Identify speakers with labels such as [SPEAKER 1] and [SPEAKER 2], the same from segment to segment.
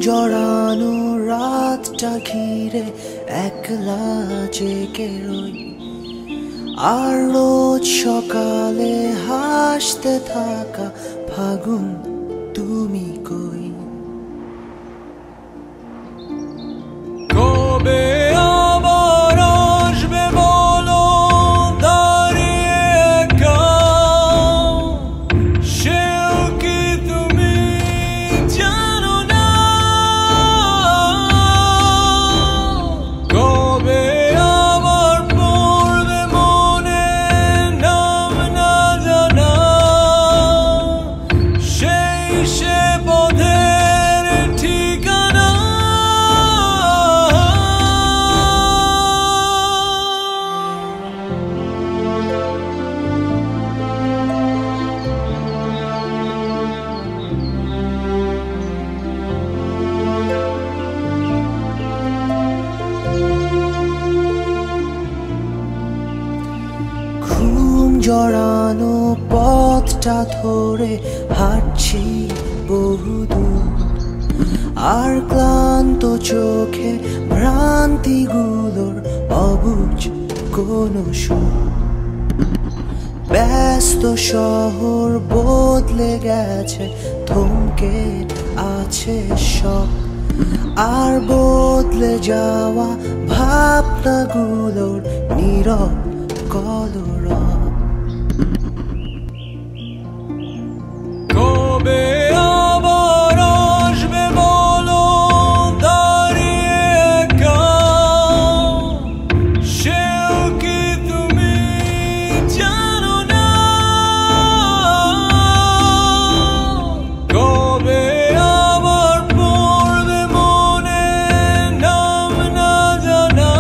[SPEAKER 1] জড়ানো রাতটা ঘিরে একলা জেগে রই, আর রোজ সকালে হাসতে থাকা ফাগুন তুমি কই?
[SPEAKER 2] কবে আবার আসবে বলো দাঁড়িয়ে একা, সেও কি তুমি জানো না? কবে আবার পড়বে মনে নাম না জানা, সেই সে পথের ঠিকানা।
[SPEAKER 1] ঘুম জড়ানো পথটা ধরে হাঁটছি বহুদূর, আর ক্লান্ত চোখে ভ্রান্তিগুলোর অবুঝ কোনো সুর। ব্যস্ত শহর বদলে গেছে, থমকে আছে সব, আর বদলে যাওয়া ভাবনাগুলোর নীরব কলরব।
[SPEAKER 2] কবে আবার আসবে বলো দাঁড়িয়ে একা, সেও কি তুমি জানো না? কবে আবার পড়বে মনে নাম না জানা,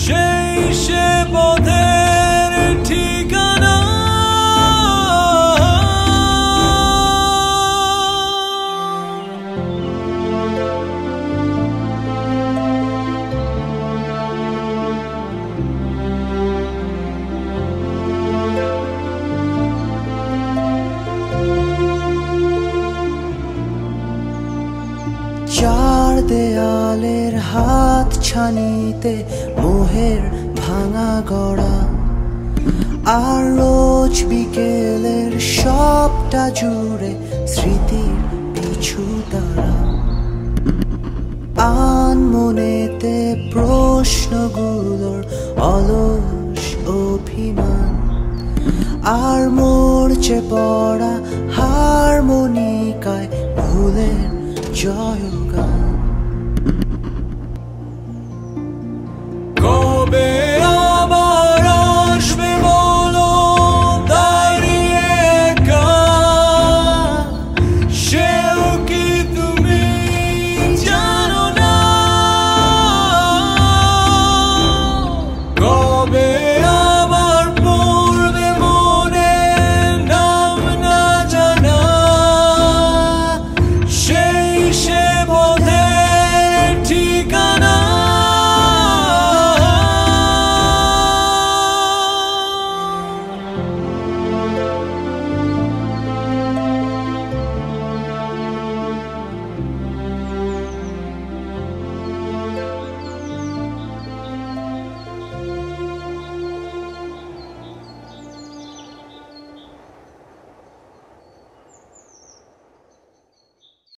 [SPEAKER 2] সেই সে পথের ঠিকানা।
[SPEAKER 1] চার দেয়ালের হাত ছানিতে মোহের ভাঙা গড়া, আর রোজ বিকেলের সবটা জুড়ে স্মৃতির পিছু তারা। আনমনেতে প্রশ্নগুলোর অলস অভিমান, আর মরচে পড়া হারমোনিকায় ভুলের জয়।